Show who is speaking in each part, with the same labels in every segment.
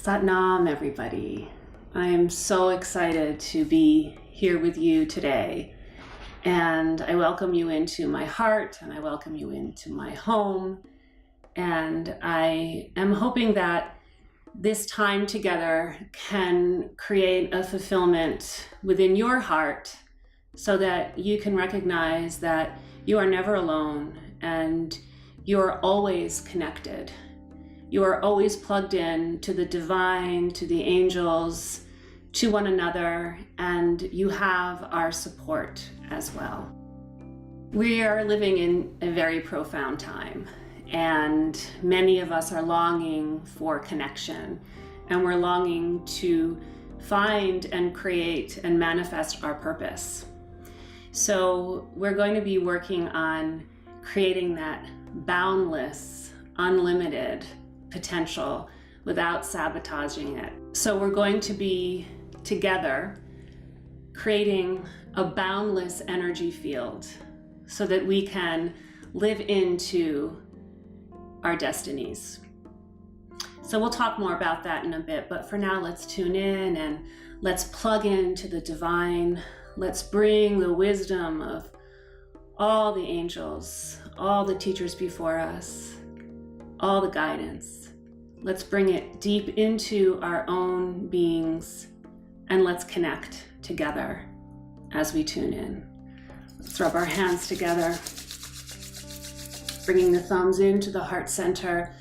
Speaker 1: Satnam, everybody. I am so excited to be here with you today. And I welcome you into my heart and I welcome you into my home. And I am hoping that this time together can create a fulfillment within your heart so that you can recognize that you are never alone and you are always connected. You are always plugged in to the divine, to the angels, to one another, and you have our support as well. We are living in a very profound time, and many of us are longing for connection, and we're longing to find and create and manifest our purpose. So we're going to be working on creating that boundless, unlimited potential without sabotaging it. So we're going to be together creating a boundless energy field so that we can live into our destinies. So we'll talk more about that in a bit, but for now let's tune in and let's plug into the divine. Let's bring the wisdom of all the angels, all the teachers before us, all the guidance. Let's bring it deep into our own beings and let's connect together as we tune in. Let's rub our hands together, bringing the thumbs into the heart center,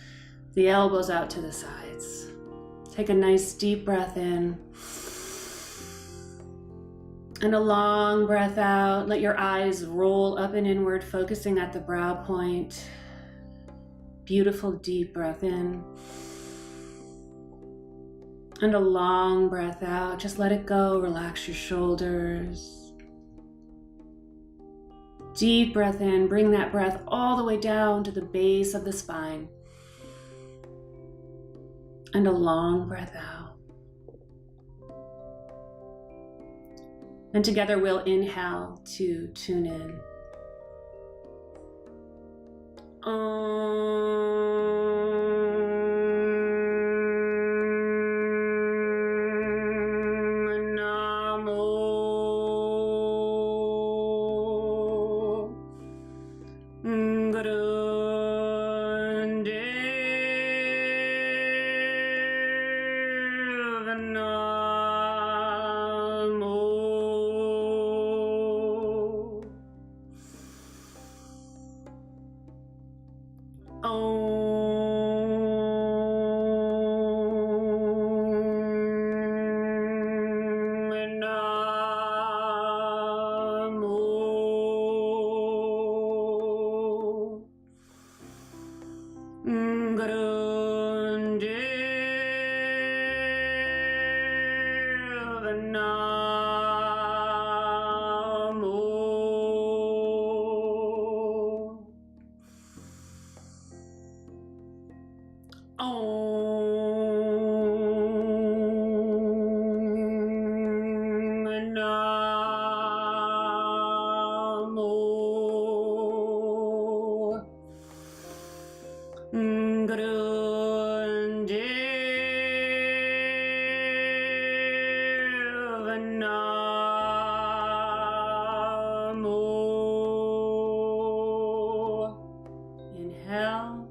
Speaker 1: the elbows out to the sides. Take a nice deep breath in and a long breath out. Let your eyes roll up and inward, focusing at the brow point. Beautiful deep breath in. And a long breath out. Just let it go. Relax your shoulders. Deep breath in. Bring that breath all the way down to the base of the spine. And a long breath out. And together we'll inhale to tune in. Inhale.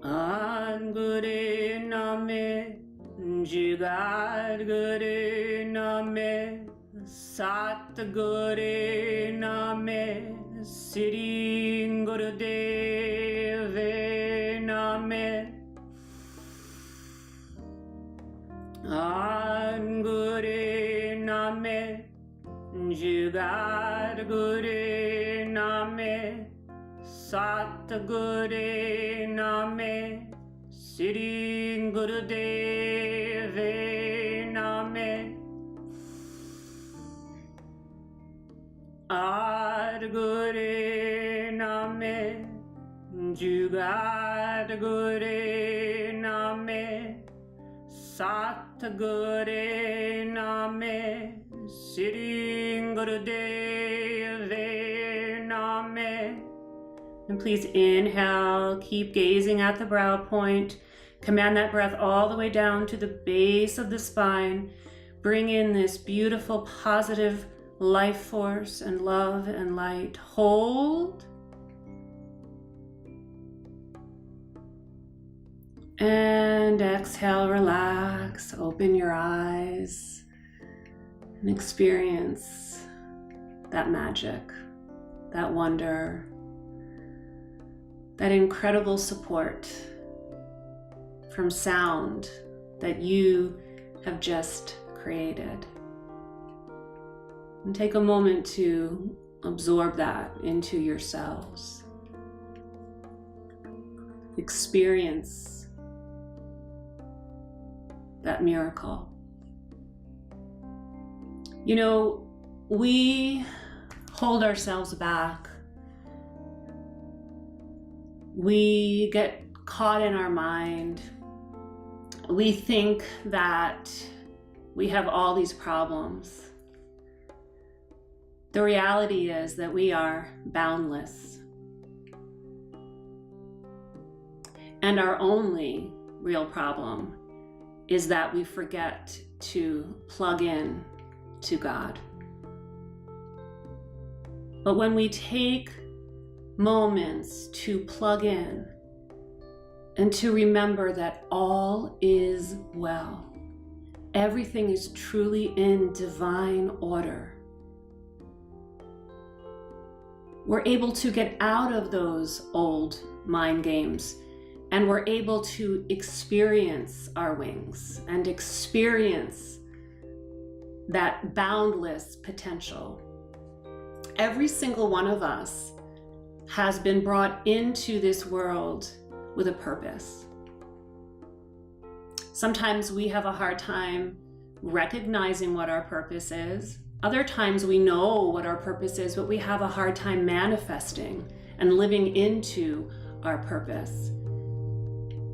Speaker 1: Angure name, Jugar Gure name, Satgure name, Sri Gurudev name. Angure name, Jugar Gure name, Satgure name, Sri Gurudev name. Argure name, Jugar Gure name, Satgure name, Sri Gurudev name. And please inhale, keep gazing at the brow point. Command that breath all the way down to the base of the spine. Bring in this beautiful, positive life force and love and light. Hold. And exhale, relax, open your eyes, and experience that magic, that wonder, that incredible support from sound that you have just created. And take a moment to absorb that into yourselves. Experience that miracle. You know, we hold ourselves back. We get caught in our mind. We think that we have all these problems. The reality is that we are boundless. And our only real problem is that we forget to plug in to God. But when we take moments to plug in and to remember that all is well, everything is truly in divine order, we're able to get out of those old mind games, and we're able to experience our wings and experience that boundless potential. Every single one of us has been brought into this world with a purpose. Sometimes we have a hard time recognizing what our purpose is. Other times we know what our purpose is, but we have a hard time manifesting and living into our purpose.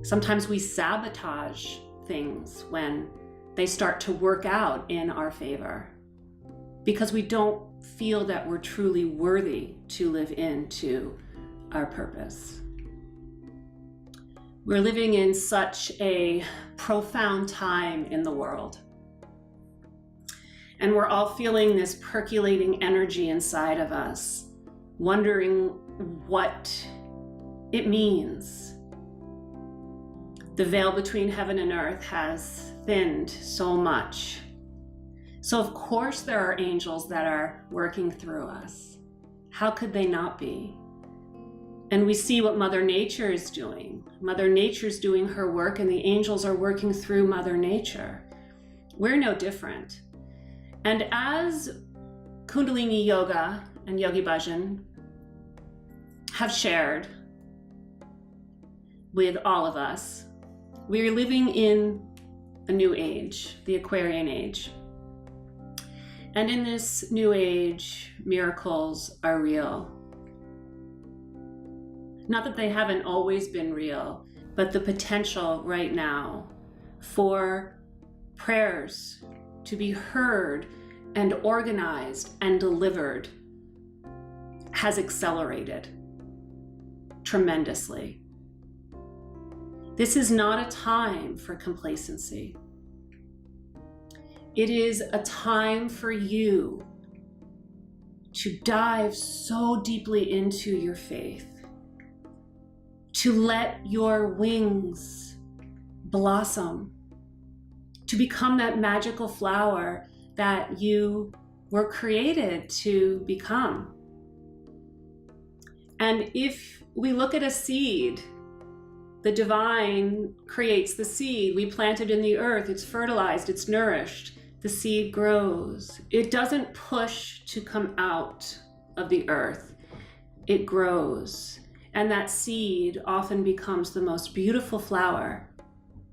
Speaker 1: Sometimes we sabotage things when they start to work out in our favor because we don't feel that we're truly worthy to live into our purpose. We're living in such a profound time in the world. And we're all feeling this percolating energy inside of us, wondering what it means. The veil between heaven and earth has thinned so much. So of course there are angels that are working through us. How could they not be? And we see what Mother Nature is doing. Mother Nature's doing her work and the angels are working through Mother Nature. We're no different. And as Kundalini Yoga and Yogi Bhajan have shared with all of us, we are living in a new age, the Aquarian age. And in this new age, miracles are real. Not that they haven't always been real, but the potential right now for prayers to be heard and organized and delivered has accelerated tremendously. This is not a time for complacency. It is a time for you to dive so deeply into your faith, to let your wings blossom, to become that magical flower that you were created to become. And if we look at a seed, the divine creates the seed. We plant it in the earth, it's fertilized, it's nourished. The seed grows. It doesn't push to come out of the earth. It grows. And that seed often becomes the most beautiful flower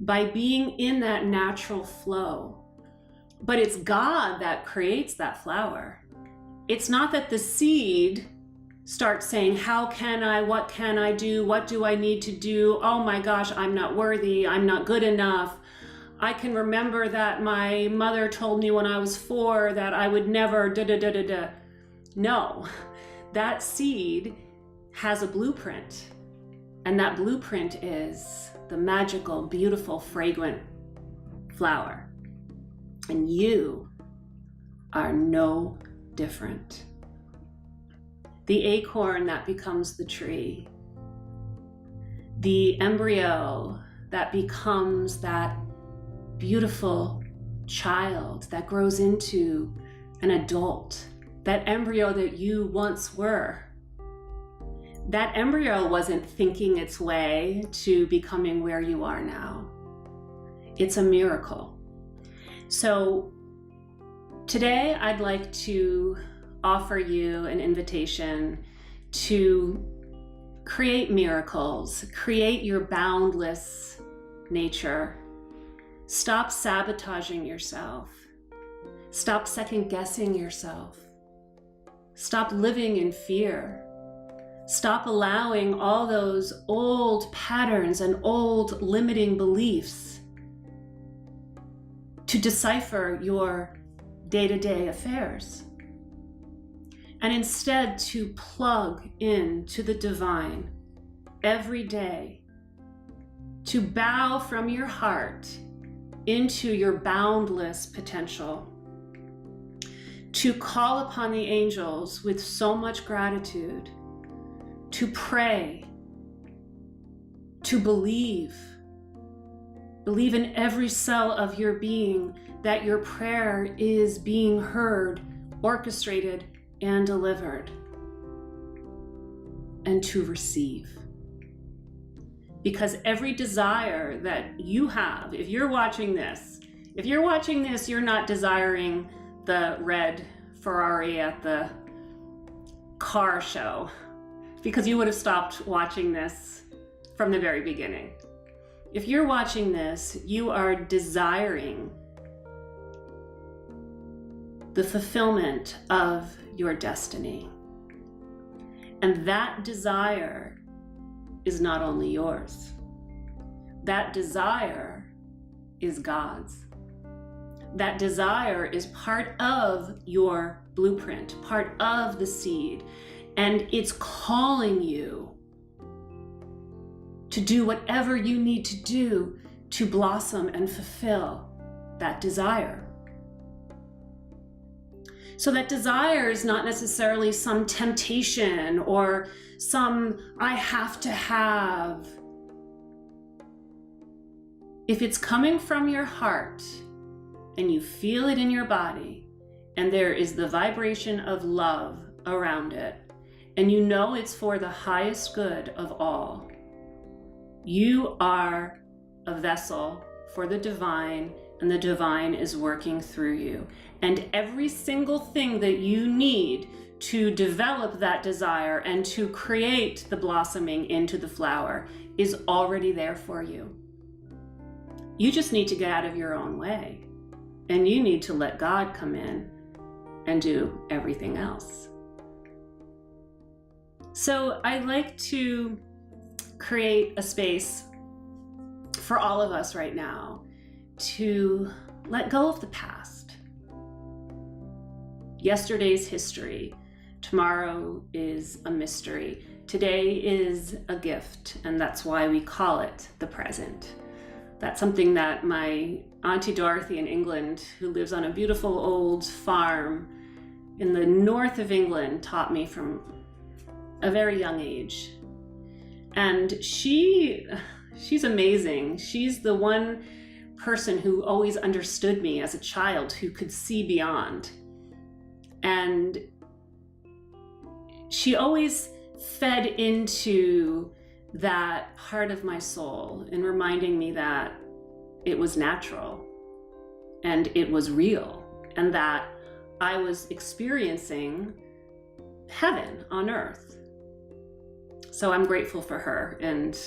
Speaker 1: by being in that natural flow. But it's God that creates that flower. It's not that the seed starts saying, how can I, what can I do? What do I need to do? Oh my gosh, I'm not worthy. I'm not good enough. I can remember that my mother told me when I was 4 that I would never da-da-da-da-da. No, that seed has a blueprint, and that blueprint is the magical, beautiful, fragrant flower. And you are no different. The acorn that becomes the tree, the embryo that becomes that beautiful child that grows into an adult, that embryo that you once were. That embryo wasn't thinking its way to becoming where you are now. It's a miracle. So today I'd like to offer you an invitation to create miracles, create your boundless nature. Stop sabotaging yourself. Stop second-guessing yourself. Stop living in fear. Stop allowing all those old patterns and old limiting beliefs to decipher your day-to-day affairs. And instead to plug into the divine every day, to bow from your heart into your boundless potential, to call upon the angels with so much gratitude, to pray, to believe in every cell of your being that your prayer is being heard, orchestrated, and delivered, and to receive. Because every desire that you have, if you're watching this, you're not desiring the red Ferrari at the car show, because you would have stopped watching this from the very beginning. If you're watching this, you are desiring the fulfillment of your destiny. And that desire is not only yours. That desire is God's. That desire is part of your blueprint, part of the seed, and it's calling you to do whatever you need to do to blossom and fulfill that desire. So that desire is not necessarily some temptation or some I have to have. If it's coming from your heart and you feel it in your body and there is the vibration of love around it and you know it's for the highest good of all, you are a vessel for the divine, and the divine is working through you. And every single thing that you need to develop that desire and to create the blossoming into the flower is already there for you. You just need to get out of your own way, and you need to let God come in and do everything else. So I like to create a space for all of us right now to let go of the past. Yesterday's history. Tomorrow is a mystery. Today is a gift, and that's why we call it the present. That's something that my Auntie Dorothy in England, who lives on a beautiful old farm in the north of England, taught me from a very young age. And she's amazing. She's the one person who always understood me as a child, who could see beyond. And she always fed into that part of my soul in reminding me that it was natural and it was real, and that I was experiencing heaven on earth. So I'm grateful for her, and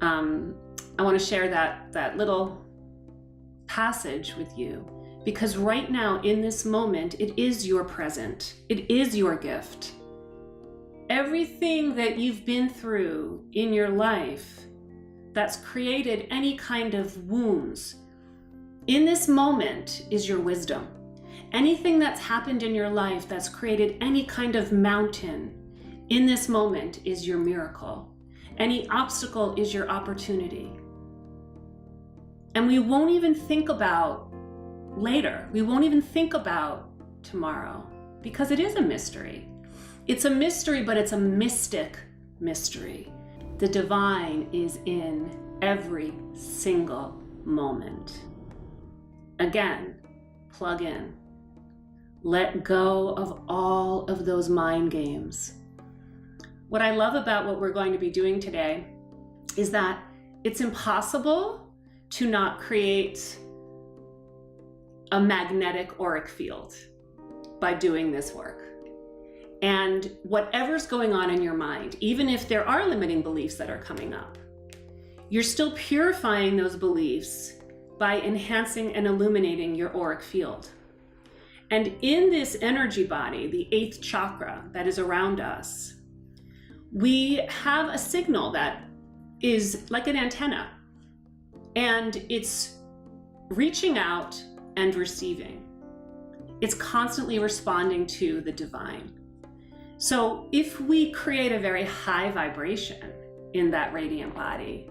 Speaker 1: I want to share that little passage with you, because right now in this moment, it is your present. It is your gift. Everything that you've been through in your life that's created any kind of wounds, in this moment is your wisdom. Anything that's happened in your life that's created any kind of mountain in this moment is your miracle. Any obstacle is your opportunity. And we won't even think about later. We won't even think about tomorrow because it is a mystery. It's a mystery, but it's a mystic mystery. The divine is in every single moment. Again, plug in. Let go of all of those mind games. What I love about what we're going to be doing today is that it's impossible to not create a magnetic auric field by doing this work. And whatever's going on in your mind, even if there are limiting beliefs that are coming up, you're still purifying those beliefs by enhancing and illuminating your auric field. And in this energy body, the 8th chakra that is around us, we have a signal that is like an antenna, and it's reaching out and receiving. It's constantly responding to the divine. So if we create a very high vibration in that radiant body,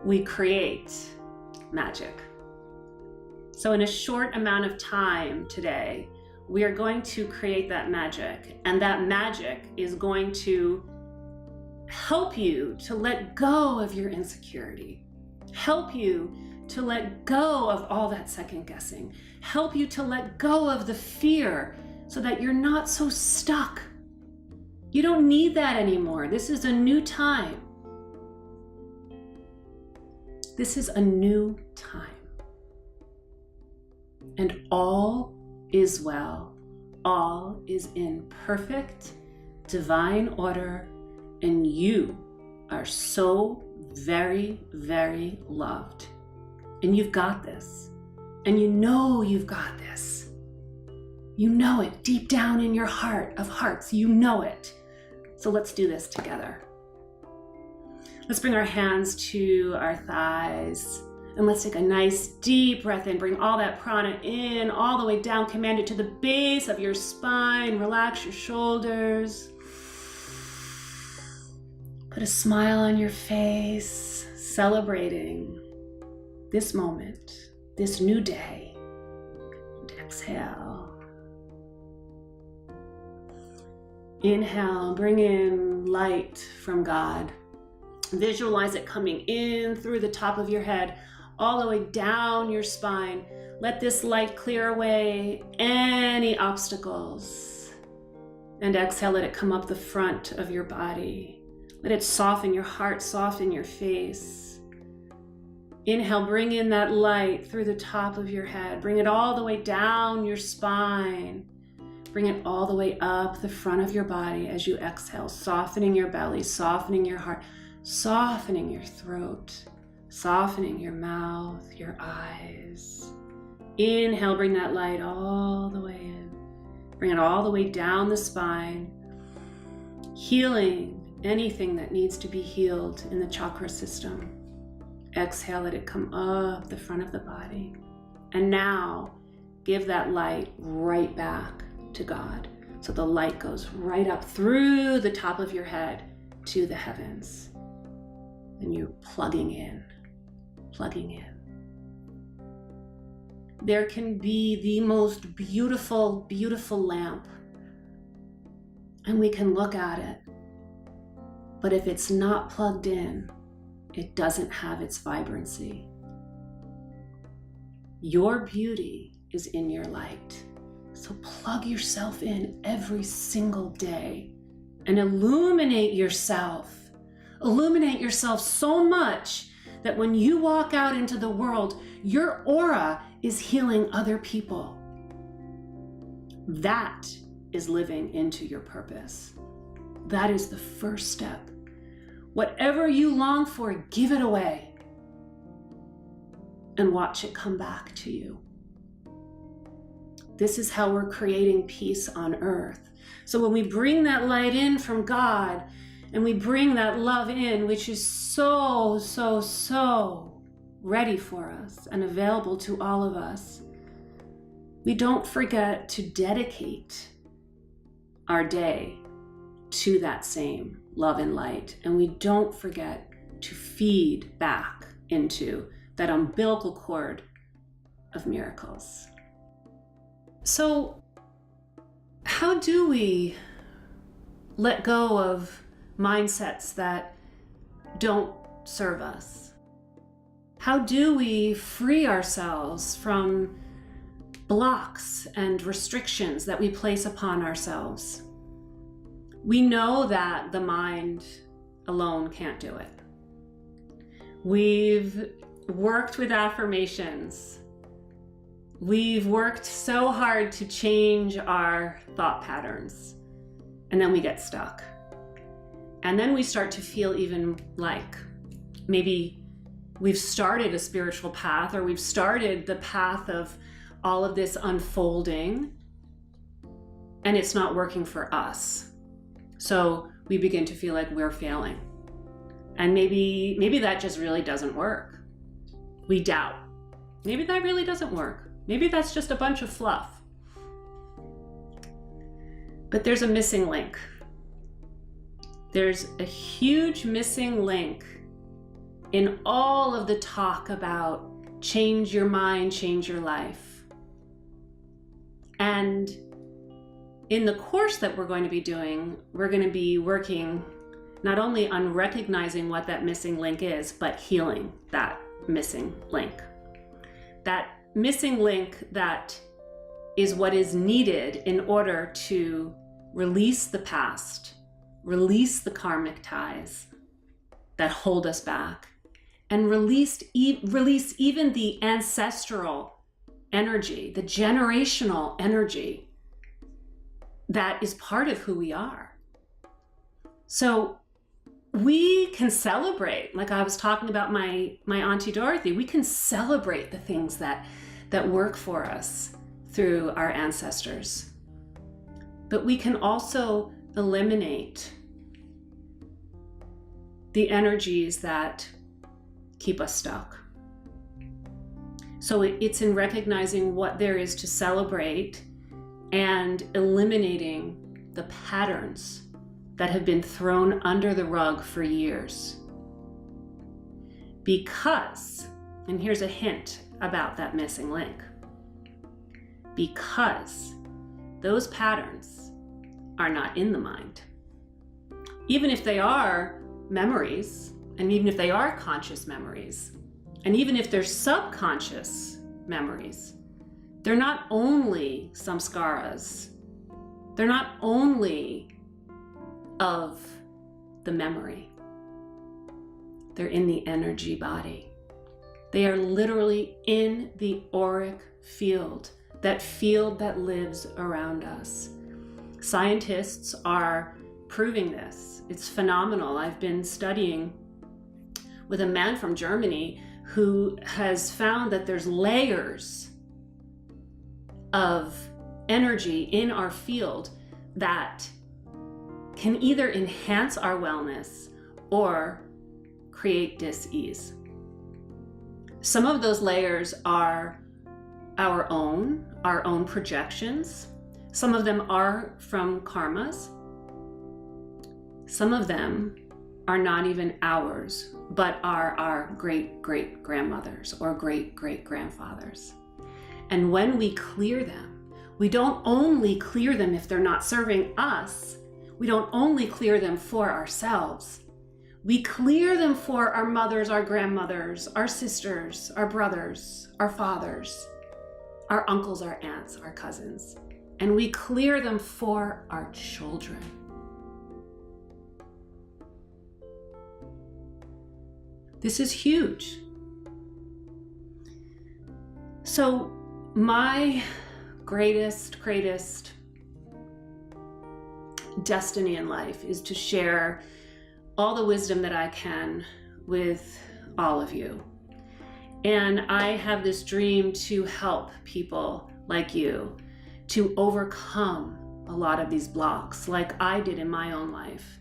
Speaker 1: we create magic. So in a short amount of time today, we are going to create that magic, and that magic is going to help you to let go of your insecurity, help you to let go of all that second guessing, help you to let go of the fear so that you're not so stuck. You don't need that anymore. This is a new time. This is a new time. And all is well. All is in perfect divine order, and you are so very, very loved. And you've got this. And you know you've got this. You know it deep down in your heart of hearts. You know it. So let's do this together. Let's bring our hands to our thighs. And let's take a nice deep breath in. Bring all that prana in, all the way down. Command it to the base of your spine. Relax your shoulders. Put a smile on your face, celebrating this moment, this new day. And exhale. Inhale, bring in light from God. Visualize it coming in through the top of your head, all the way down your spine. Let this light clear away any obstacles. And exhale, let it come up the front of your body. Let it soften your heart, soften your face. Inhale, bring in that light through the top of your head. Bring it all the way down your spine. Bring it all the way up the front of your body as you exhale, softening your belly, softening your heart, softening your throat, softening your mouth, your eyes. Inhale, bring that light all the way in. Bring it all the way down the spine, healing anything that needs to be healed in the chakra system. Exhale, let it come up the front of the body. And now, give that light right back to God. So the light goes right up through the top of your head to the heavens. And you're plugging in, plugging in. There can be the most beautiful, beautiful lamp, and we can look at it. But if it's not plugged in, it doesn't have its vibrancy. Your beauty is in your light. So plug yourself in every single day and illuminate yourself. Illuminate yourself so much that when you walk out into the world, your aura is healing other people. That is living into your purpose. That is the first step. Whatever you long for, give it away and watch it come back to you. This is how we're creating peace on earth. So when we bring that light in from God and we bring that love in, which is so, so, so ready for us and available to all of us, we don't forget to dedicate our day to that same love and light. And we don't forget to feed back into that umbilical cord of miracles. So, how do we let go of mindsets that don't serve us? How do we free ourselves from blocks and restrictions that we place upon ourselves? We know that the mind alone can't do it. We've worked with affirmations. We've worked so hard to change our thought patterns, and then we get stuck. And then we start to feel even like maybe we've started a spiritual path, or we've started the path of all of this unfolding, and it's not working for us. So we begin to feel like we're failing. And maybe that just really doesn't work. We doubt. Maybe that really doesn't work. Maybe that's just a bunch of fluff. But there's a missing link. There's a huge missing link in all of the talk about change your mind, change your life. And in the course that we're going to be doing, we're going to be working not only on recognizing what that missing link is, but healing that missing link. That missing link that is what is needed in order to release the past, release the karmic ties that hold us back, and release even the ancestral energy, the generational energy that is part of who we are. So we can celebrate, like I was talking about my Auntie Dorothy, we can celebrate the things that work for us through our ancestors. But we can also eliminate the energies that keep us stuck. So it's in recognizing what there is to celebrate and eliminating the patterns that have been thrown under the rug for years. Because, and here's a hint about that missing link, because those patterns are not in the mind. Even if they are memories, and even if they are conscious memories, and even if they're subconscious memories, they're not only samskaras, they're not only of the memory, they're in the energy body. They are literally in the auric field that lives around us. Scientists are proving this. It's phenomenal. I've been studying with a man from Germany who has found that there's layers of energy in our field that can either enhance our wellness or create dis-ease. Some of those layers are our own projections. Some of them are from karmas. Some of them are not even ours, but are our great-great-grandmothers or great-great-grandfathers. And when we clear them, we don't only clear them if they're not serving us. We don't only clear them for ourselves. We clear them for our mothers, our grandmothers, our sisters, our brothers, our fathers, our uncles, our aunts, our cousins. And we clear them for our children. This is huge. So my greatest destiny in life is to share all the wisdom that I can with all of you. And I have this dream to help people like you to overcome a lot of these blocks like I did in my own life.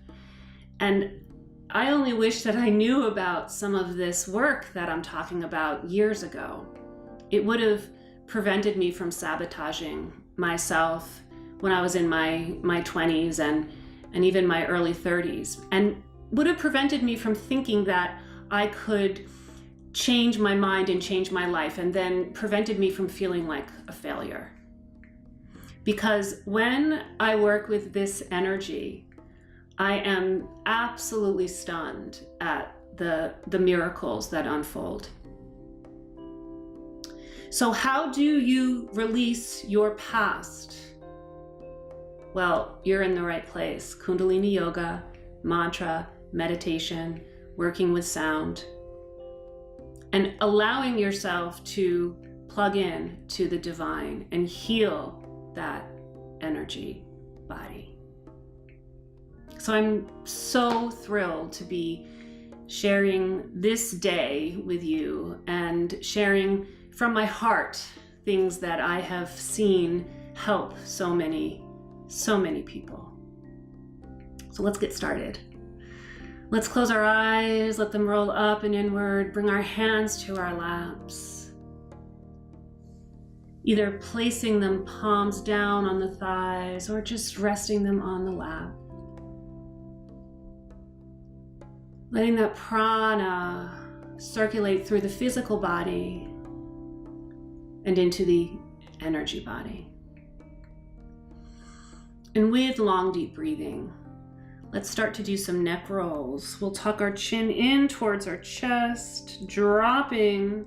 Speaker 1: And I only wish that I knew about some of this work that I'm talking about years ago. It would have prevented me from sabotaging myself when I was in my 20s and and even my early 30s, and would have prevented me from thinking that I could change my mind and change my life, and then prevented me from feeling like a failure. Because when I work with this energy, I am absolutely stunned at the miracles that unfold. So how do you release your past? Well, you're in the right place. Kundalini yoga, mantra, meditation, working with sound, and allowing yourself to plug in to the divine and heal that energy body. So I'm so thrilled to be sharing this day with you and sharing from my heart things that I have seen help so many people. So let's get started. Let's close our eyes, let them roll up and inward, bring our hands to our laps, either placing them palms down on the thighs or just resting them on the lap. Letting that prana circulate through the physical body and into the energy body. And with long, deep breathing, let's start to do some neck rolls. We'll tuck our chin in towards our chest, dropping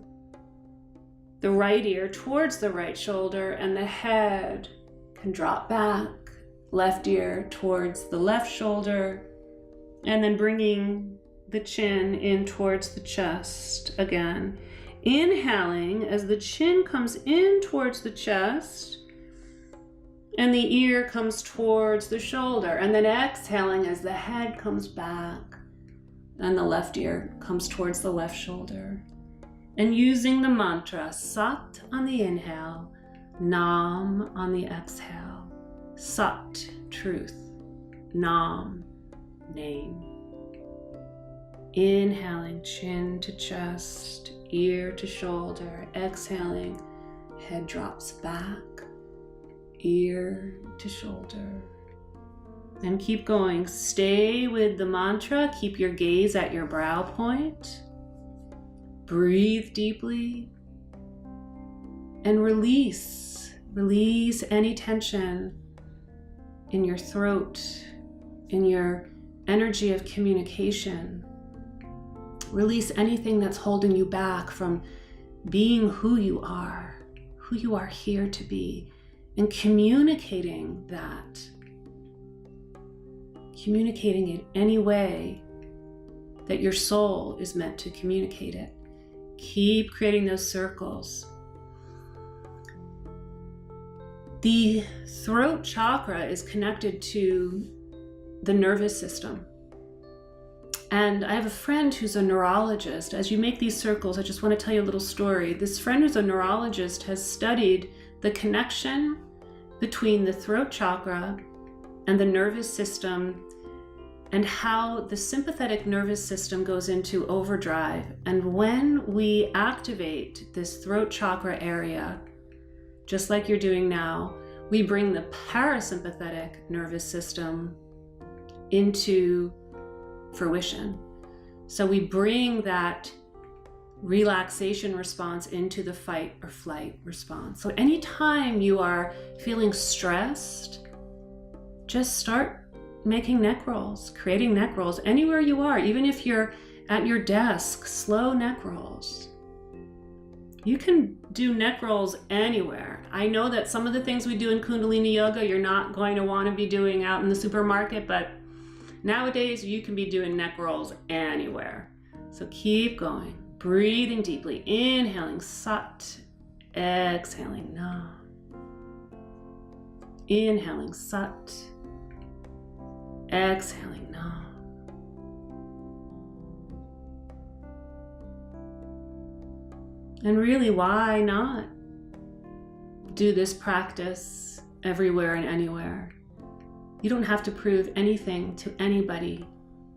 Speaker 1: the right ear towards the right shoulder, and the head can drop back, left ear towards the left shoulder, and then bringing the chin in towards the chest again. Inhaling as the chin comes in towards the chest and the ear comes towards the shoulder, and then exhaling as the head comes back and the left ear comes towards the left shoulder. And using the mantra Sat on the inhale, Nam on the exhale. Sat, truth. Nam, name. Inhaling, chin to chest, ear to shoulder. Exhaling, head drops back, ear to shoulder. And keep going. Stay with the mantra. Keep your gaze at your brow point. Breathe deeply and release. Release any tension in your throat, in your energy of communication. Release anything that's holding you back from being who you are here to be, and communicating that. Communicating it any way that your soul is meant to communicate it. Keep creating those circles. The throat chakra is connected to the nervous system. And I have a friend who's a neurologist. As you make these circles, I just want to tell you a little story. This friend who's a neurologist has studied the connection between the throat chakra and the nervous system, and how the sympathetic nervous system goes into overdrive. And when we activate this throat chakra area, just like you're doing now, we bring the parasympathetic nervous system into fruition. So we bring that relaxation response into the fight or flight response. So anytime you are feeling stressed, just start making neck rolls, creating neck rolls anywhere you are. Even if you're at your desk, slow neck rolls. You can do neck rolls anywhere. I know that some of the things we do in Kundalini Yoga, you're not going to want to be doing out in the supermarket, but nowadays you can be doing neck rolls anywhere. So keep going, breathing deeply, inhaling Sat, exhaling Nam. Inhaling Sat, exhaling Nam. And really, why not do this practice everywhere and anywhere? You don't have to prove anything to anybody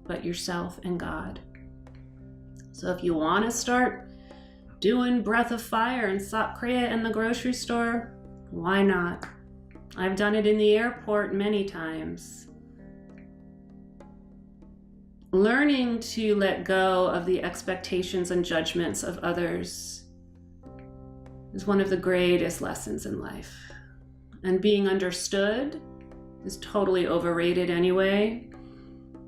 Speaker 1: but yourself and God. So if you want to start doing Breath of Fire and Sat Kriya in the grocery store, why not? I've done it in the airport many times. learning to let go of the expectations and judgments of others is one of the greatest lessons in life. And being understood is totally overrated anyway.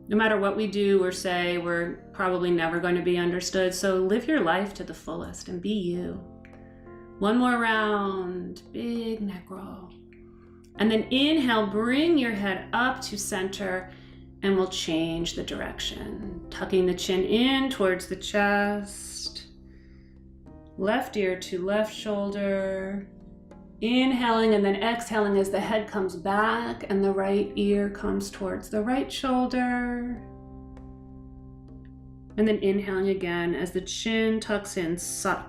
Speaker 1: No matter what we do or say, we're probably never going to be understood. So live your life to the fullest and be you. One more round, big neck roll. And then inhale, bring your head up to center, and we'll change the direction. Tucking the chin in towards the chest. Left ear to left shoulder. Inhaling and then exhaling as the head comes back and the right ear comes towards the right shoulder. And then inhaling again as the chin tucks in, Sat.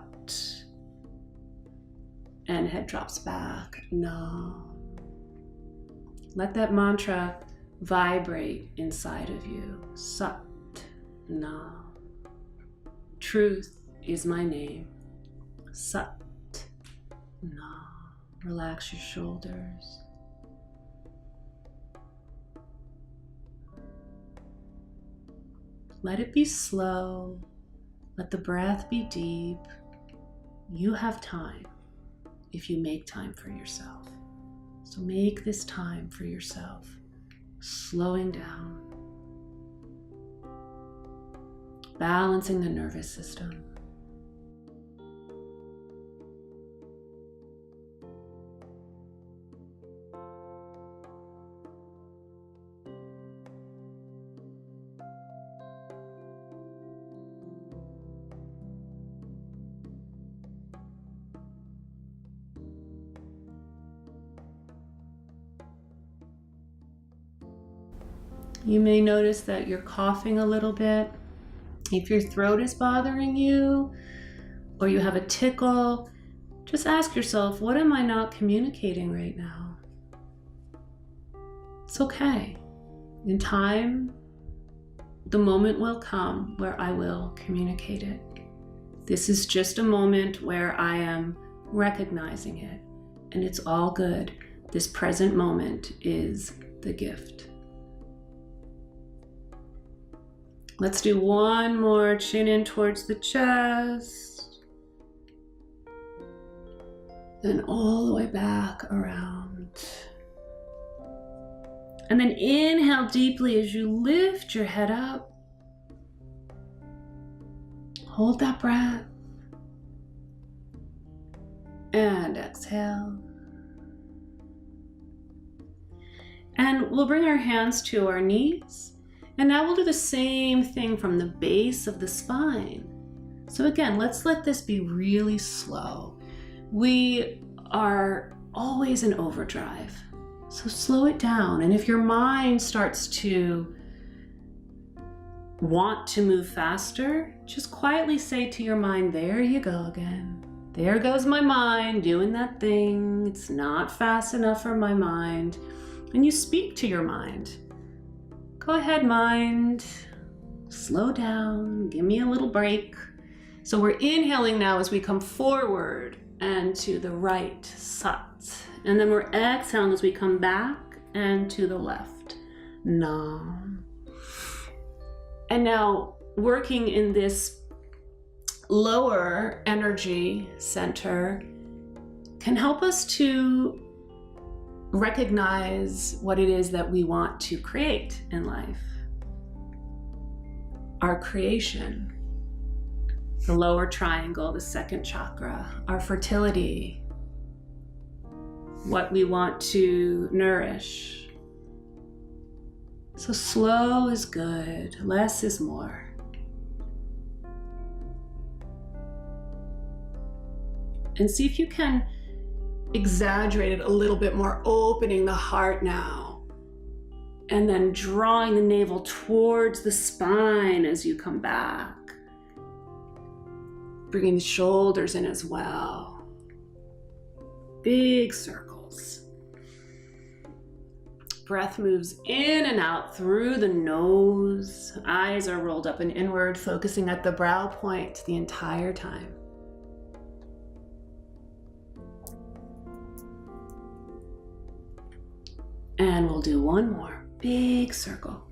Speaker 1: And head drops back, Nam. Let that mantra vibrate inside of you. Sat Nam. Truth is my name. Sat Nam. Relax your shoulders. Let it be slow. Let the breath be deep. You have time if you make time for yourself. So make this time for yourself. Slowing down. Balancing the nervous system. You may notice that you're coughing a little bit. If your throat is bothering you or you have a tickle, just ask yourself, what am I not communicating right now? It's okay. In time, the moment will come where I will communicate it. This is just a moment where I am recognizing it, and it's all good. This present moment is the gift. Let's do one more, chin in towards the chest. Then all the way back around. And then inhale deeply as you lift your head up. Hold that breath. And exhale. And we'll bring our hands to our knees. And now we'll do the same thing from the base of the spine. So again, let's let this be really slow. We are always in overdrive, so slow it down. And if your mind starts to want to move faster, just quietly say to your mind, there you go again. There goes my mind doing that thing. It's not fast enough for my mind. And you speak to your mind. Go ahead, mind, slow down, give me a little break. So we're inhaling now as we come forward and to the right, Sat. And then we're exhaling as we come back and to the left, Nam. And now working in this lower energy center can help us to recognize what it is that we want to create in life. Our creation, the lower triangle, the second chakra, our fertility, what we want to nourish. So slow is good, less is more. And see if you can exaggerate it a little bit more, opening the heart now. And then drawing the navel towards the spine as you come back. Bringing the shoulders in as well. Big circles. Breath moves in and out through the nose. Eyes are rolled up and inward, focusing at the brow point the entire time. And we'll do one more big circle.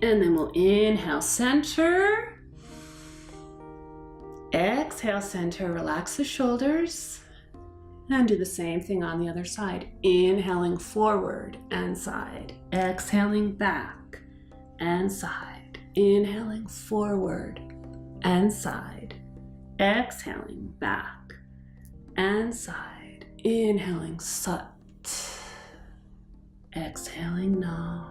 Speaker 1: And then we'll inhale, center. Exhale, center. Relax the shoulders. And do the same thing on the other side. Inhaling forward and side. Exhaling back and side. Inhaling forward and side. Exhaling back and side. Inhaling Sat. Exhaling Nam.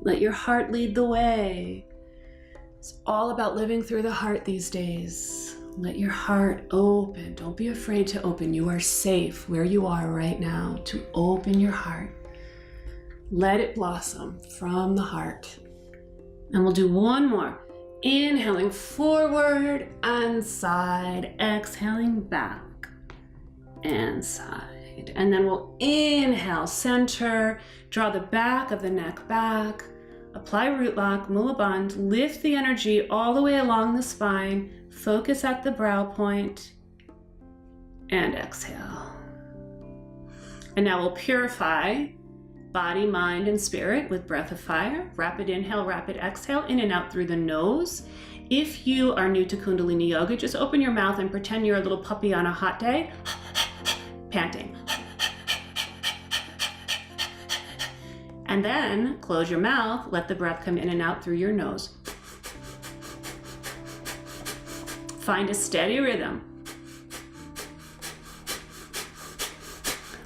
Speaker 1: Let your heart lead the way. It's all about living through the heart these days. Let your heart open. Don't be afraid to open. You are safe where you are right now to open your heart. Let it blossom from the heart. And we'll do one more. Inhaling forward and side. Exhaling back and side. And then we'll inhale, center. Draw the back of the neck back. Apply root lock, Mula Bandh. Lift the energy all the way along the spine. Focus at the brow point. And exhale. And now we'll purify body, mind, and spirit with breath of fire. Rapid inhale, rapid exhale, in and out through the nose. If you are new to Kundalini Yoga, just open your mouth and pretend you're a little puppy on a hot day, panting. And then close your mouth, let the breath come in and out through your nose. Find a steady rhythm.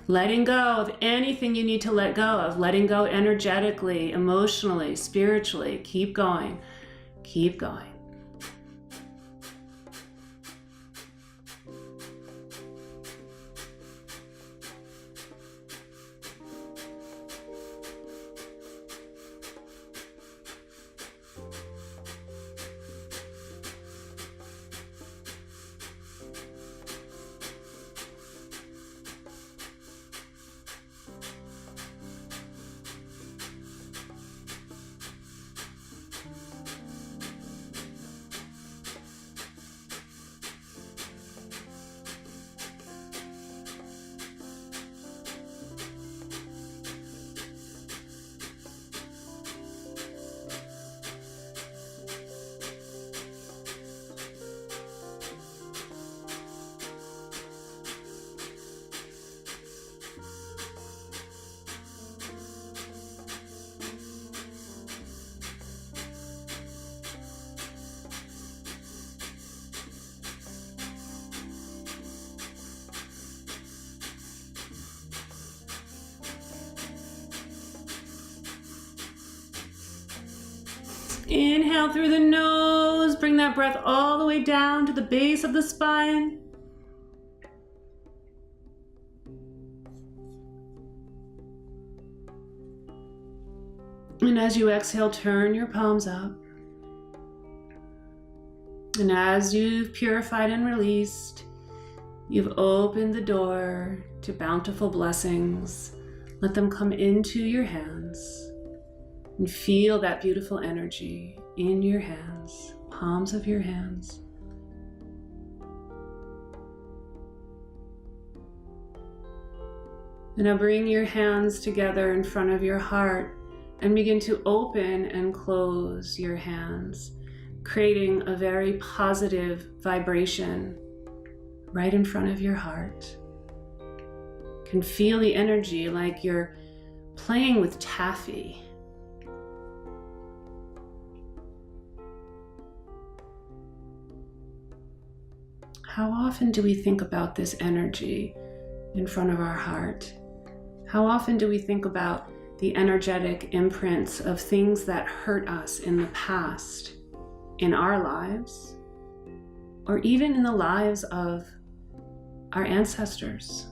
Speaker 1: Letting go of anything you need to let go of. Letting go energetically, emotionally, spiritually. Keep going. Keep going. Inhale through the nose, bring that breath all the way down to the base of the spine. And as you exhale, turn your palms up. And as you've purified and released, you've opened the door to bountiful blessings. Let them come into your hands. And feel that beautiful energy in your hands, palms of your hands. And now bring your hands together in front of your heart and begin to open and close your hands, creating a very positive vibration right in front of your heart. You can feel the energy like you're playing with taffy. How often do we think about this energy in front of our heart? How often do we think about the energetic imprints of things that hurt us in the past, in our lives, or even in the lives of our ancestors?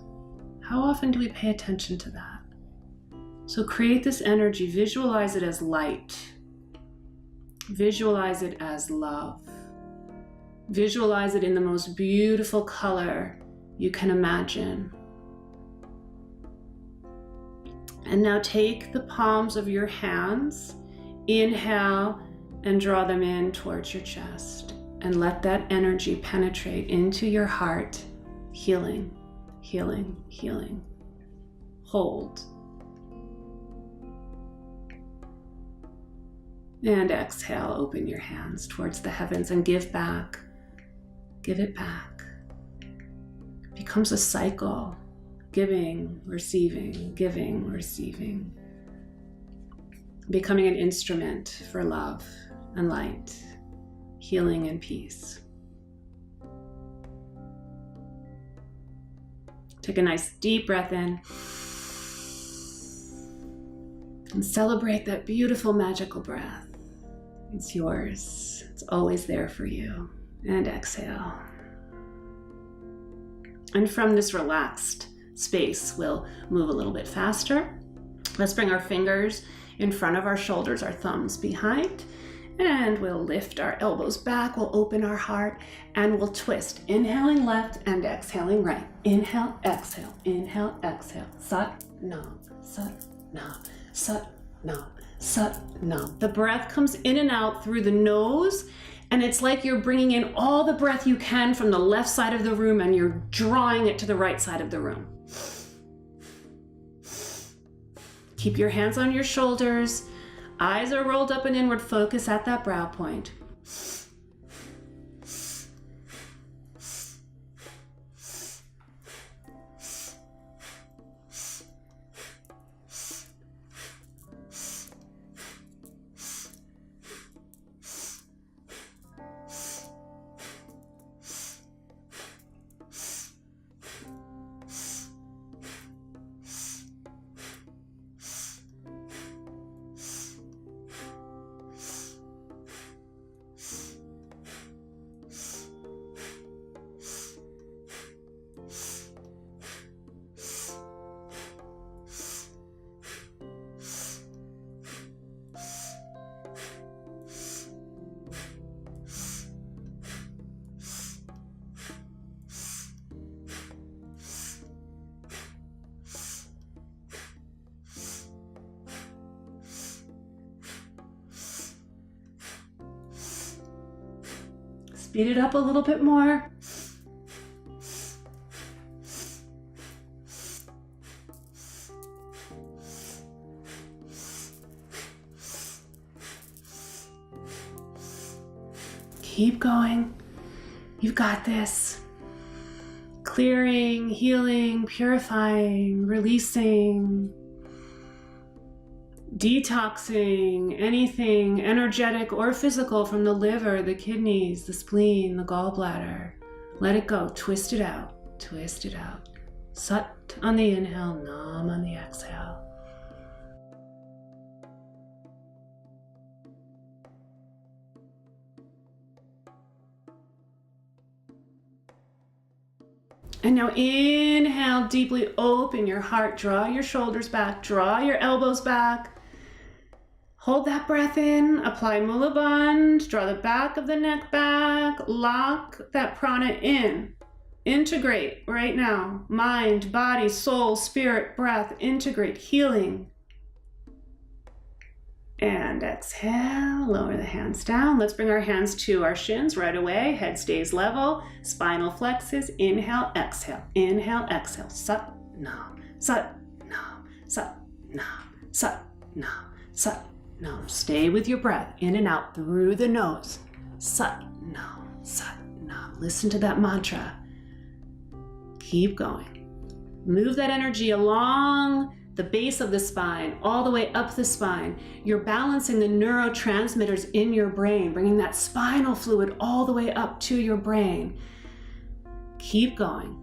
Speaker 1: How often do we pay attention to that? So create this energy, visualize it as light, visualize it as love. Visualize it in the most beautiful color you can imagine. And now take the palms of your hands, inhale, and draw them in towards your chest. And let that energy penetrate into your heart, healing, healing, healing. Hold. And exhale, open your hands towards the heavens and give back. Give it back. It becomes a cycle. Giving, receiving, giving, receiving. Becoming an instrument for love and light, healing and peace. Take a nice deep breath in. And celebrate that beautiful, magical breath. It's yours. It's always there for you. And exhale. And from this relaxed space, we'll move a little bit faster. Let's bring our fingers in front of our shoulders, our thumbs behind, and we'll lift our elbows back. We'll open our heart and we'll twist. Inhaling left and exhaling right. Inhale, exhale, inhale, exhale. Sat, nam, sat, nam. Sat, nam, sat, nam. The breath comes in and out through the nose, and it's like you're bringing in all the breath you can from the left side of the room and you're drawing it to the right side of the room. Keep your hands on your shoulders. Eyes are rolled up and inward. Focus at that brow point. Speed it up a little bit more. Keep going. You've got this. Clearing, healing, purifying, releasing, detoxing anything energetic or physical from the liver, the kidneys, the spleen, the gallbladder. Let it go. Twist it out. Twist it out. Sat on the inhale, nam on the exhale. And now inhale, deeply open your heart. Draw your shoulders back. Draw your elbows back. Hold that breath in, apply Mula Bandha, draw the back of the neck back, lock that prana in. Integrate right now. Mind, body, soul, spirit, breath, integrate, healing. And exhale, lower the hands down. Let's bring our hands to our shins right away. Head stays level, spinal flexes. Inhale, exhale, inhale, exhale. Sat, nam, sat, nam, sat, nam, sat, nam, sat. Nam. Stay with your breath in and out through the nose. Sat nam, sat nam. Listen to that mantra. Keep going. Move that energy along the base of the spine, all the way up the spine. You're balancing the neurotransmitters in your brain, bringing that spinal fluid all the way up to your brain. Keep going.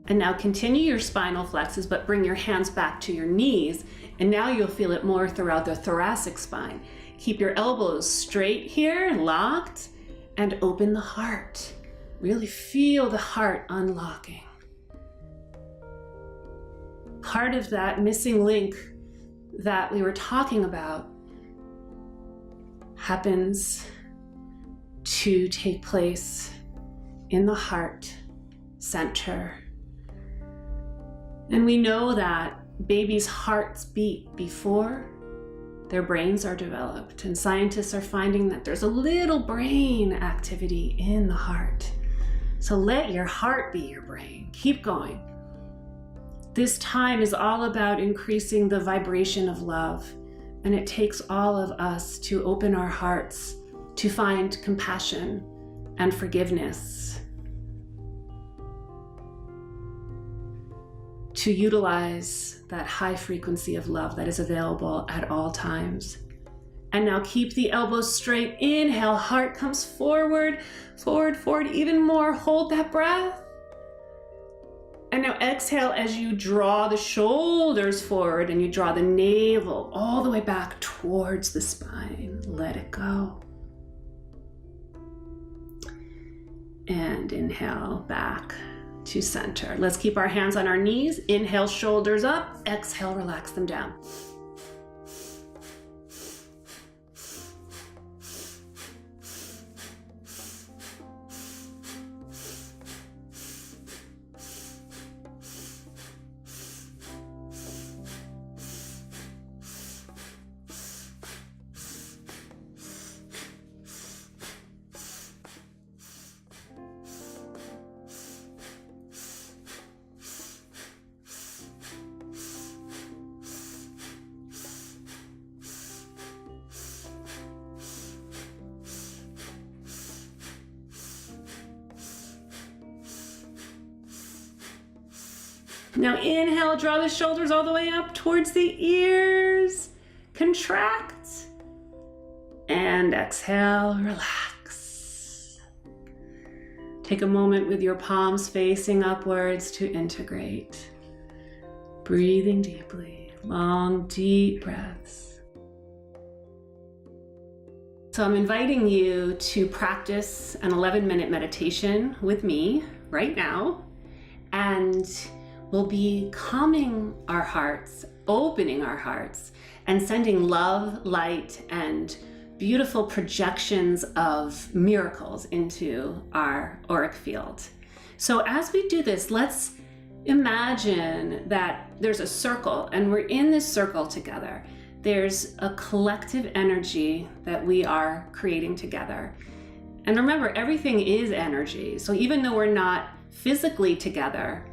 Speaker 1: And now continue your spinal flexes, but bring your hands back to your knees. And now you'll feel it more throughout the thoracic spine. Keep your elbows straight here, locked, and open the heart. Really feel the heart unlocking. part of that missing link that we were talking about happens to take place in the heart center. And we know that babies' hearts beat before their brains are developed, and scientists are finding that there's a little brain activity in the heart. So let your heart be your brain. Keep going. This time is all about increasing the vibration of love, and it takes all of us to open our hearts to find compassion and forgiveness, to utilize that high frequency of love that is available at all times. And now keep the elbows straight. Inhale, heart comes forward, forward, forward, even more. Hold that breath. And now exhale as you draw the shoulders forward and you draw the navel all the way back towards the spine. Let it go. And inhale back to center. Let's keep our hands on our knees. Inhale, shoulders up. Exhale, relax them down. Now inhale, draw the shoulders all the way up towards the ears. Contract. And exhale, relax. Take a moment with your palms facing upwards to integrate. Breathing deeply, long, deep breaths. So I'm inviting you to practice an 11-minute meditation with me right now. And we'll be calming our hearts, opening our hearts, and sending love, light, and beautiful projections of miracles into our auric field. So as we do this, let's imagine that there's a circle and we're in this circle together. There's a collective energy that we are creating together. And remember, everything is energy. So even though we're not physically together,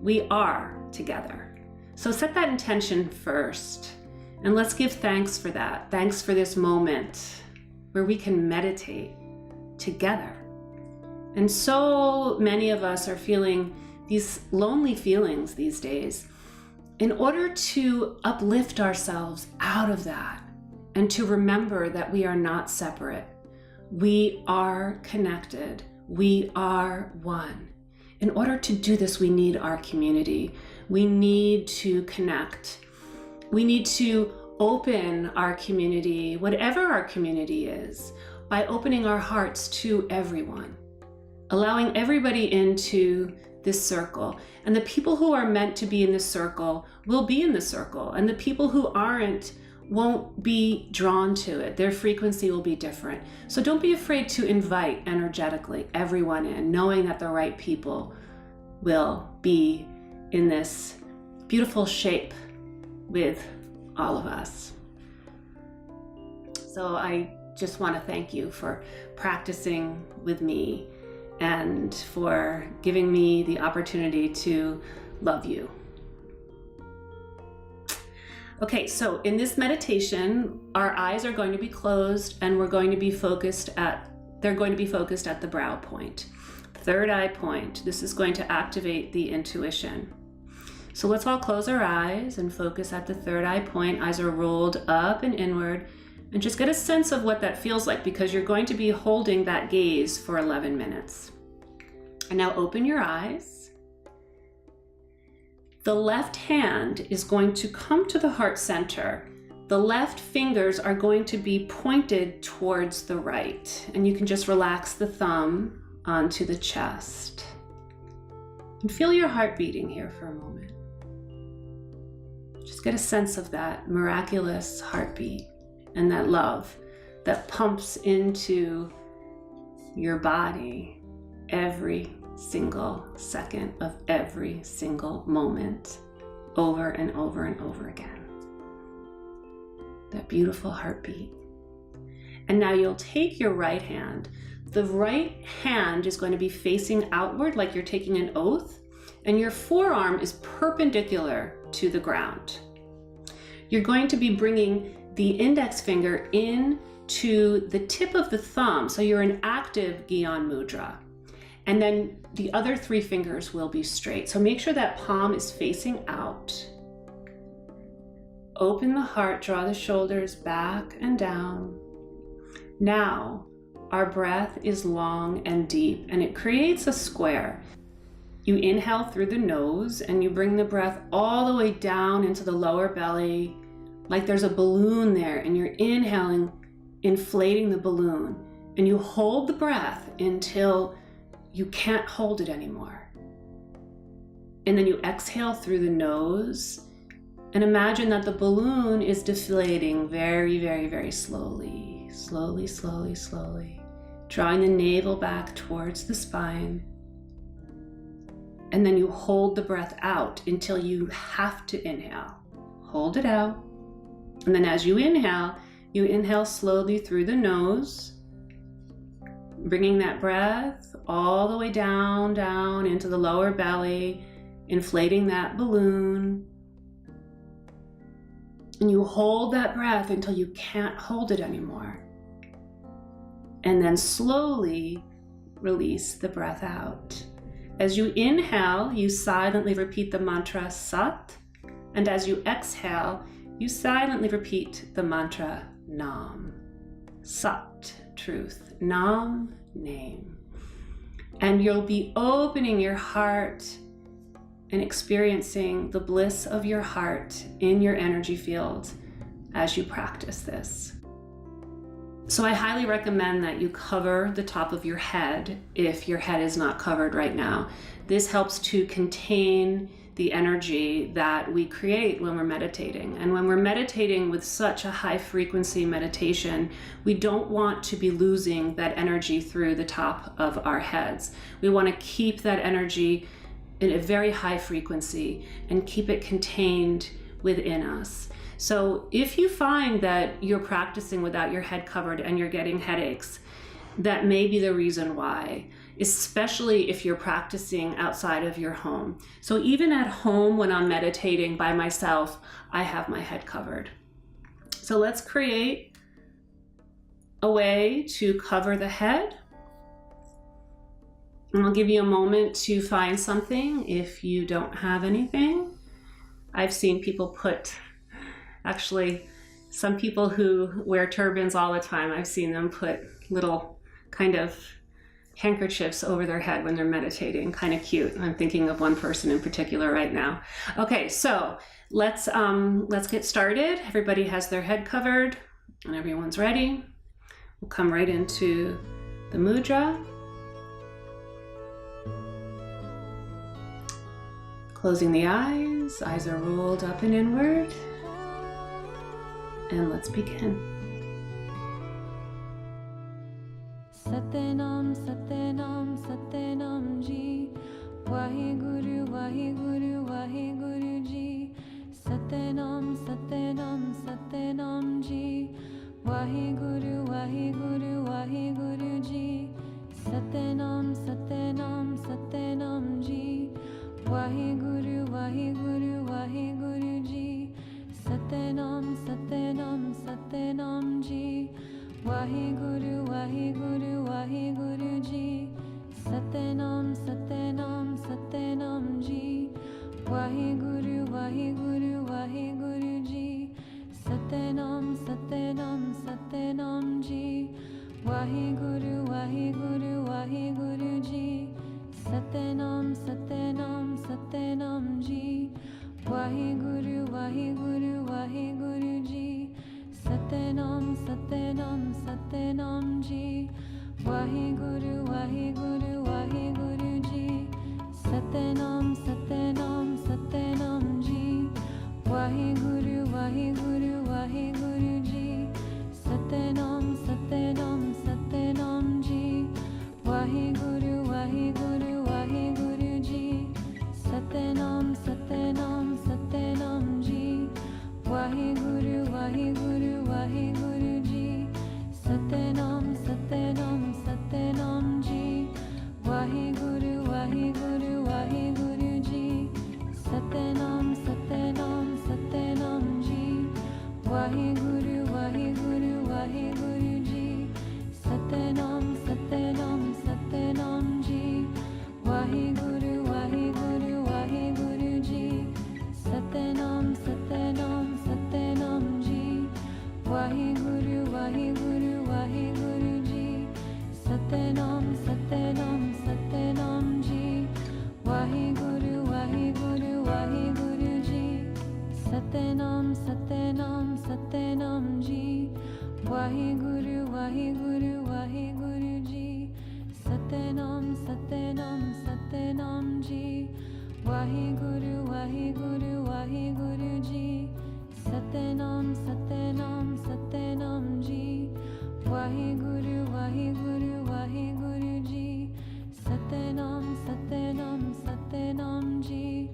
Speaker 1: we are together. So set that intention first, and let's give thanks for that. Thanks for this moment where we can meditate together. And so many of us are feeling these lonely feelings these days. In order to uplift ourselves out of that and to remember that we are not separate, we are connected, we are one. In order to do this, we need our community. We need to connect. We need to open our community, whatever our community is, by opening our hearts to everyone, allowing everybody into this circle. And the people who are meant to be in this circle will be in the circle, and the people who aren't won't be drawn to it. Their frequency will be different. So don't be afraid to invite energetically everyone in, knowing that the right people will be in this beautiful shape with all of us. So I just want to thank you for practicing with me and for giving me the opportunity to love you. Okay, so in this meditation, our eyes are going to be closed and they're going to be focused at the brow point. Third eye point. This is going to activate the intuition. So let's all close our eyes and focus at the third eye point. Eyes are rolled up and inward, and just get a sense of what that feels like, because you're going to be holding that gaze for 11 minutes. And now open your eyes. The left hand is going to come to the heart center. The left fingers are going to be pointed towards the right, and you can just relax the thumb onto the chest. And feel your heart beating here for a moment. Just get a sense of that miraculous heartbeat and that love that pumps into your body every single second of every single moment, over and over and over again. That beautiful heartbeat. And now you'll take your right hand. The right hand is going to be facing outward like you're taking an oath, and your forearm is perpendicular to the ground. You're going to be bringing the index finger in to the tip of the thumb, so you're in active Gyan Mudra. And then the other 3 fingers will be straight. So make sure that palm is facing out. Open the heart, draw the shoulders back and down. Now, our breath is long and deep, and it creates a square. You inhale through the nose, and you bring the breath all the way down into the lower belly, like there's a balloon there, and you're inhaling, inflating the balloon, and you hold the breath until you can't hold it anymore. And then you exhale through the nose, and imagine that the balloon is deflating very, very, very slowly, slowly, slowly, slowly, drawing the navel back towards the spine. And then you hold the breath out until you have to inhale. Hold it out. And then as you inhale slowly through the nose, bringing that breath all the way down, down into the lower belly, inflating that balloon. And you hold that breath until you can't hold it anymore. And then slowly release the breath out. As you inhale, you silently repeat the mantra Sat. And as you exhale, you silently repeat the mantra Nam. Sat, truth. Nam, name. And you'll be opening your heart and experiencing the bliss of your heart in your energy field as you practice this. So I highly recommend that you cover the top of your head if your head is not covered right now. This helps to contain the energy that we create when we're meditating. And when we're meditating with such a high frequency meditation, we don't want to be losing that energy through the top of our heads. We want to keep that energy in a very high frequency and keep it contained within us. So if you find that you're practicing without your head covered and you're getting headaches, that may be the reason why, especially if you're practicing outside of your home. So even at home, when I'm meditating by myself, I have my head covered. So let's create a way to cover the head. And I'll give you a moment to find something if you don't have anything. I've seen people put, actually, some people who wear turbans all the time, I've seen them put little kind of handkerchiefs over their head when they're meditating. Kind of cute. I'm thinking of one person in particular right now. Okay, so let's get started. Everybody has their head covered and everyone's ready. We'll come right into the mudra. Closing the eyes are rolled up and inward. And let's begin.
Speaker 2: Satanam, Satanam, Satanam Ji. Vaheguru, Vaheguru, Vaheguru Ji. Satanam, Satanam, Satanam Ji. Vaheguru, Vaheguru, Vaheguru Ji. Satanam, Satanam, Satanam Ji. Vaheguru, Vaheguru, Vaheguru Ji. Satanam, Satanam, Satanam Ji. Vaheguru, Vaheguru, Vaheguru Ji. Satanam, Satanam, Satanam Ji. Vaheguru, Vaheguru, Vaheguru Ji. Satanam, Satanam, Satanam Ji. Vaheguru, Vaheguru, Vaheguru Ji. Satanam, Satanam, Satanam Ji. Vaheguru, Vaheguru, Vaheguru Ji. Satanam, Satanam, Satanam Ji. Vaheguru, Vaheguru, Vaheguru Ji. Satanam, Satanam, Satanam Ji. Vaheguru. Waheguru, Waheguru, Waheguru Ji. Satanam, Satanam, Satanam Ji. Waheguru, Waheguru, Waheguru Ji. Satanam, Satanam, Satanam Ji.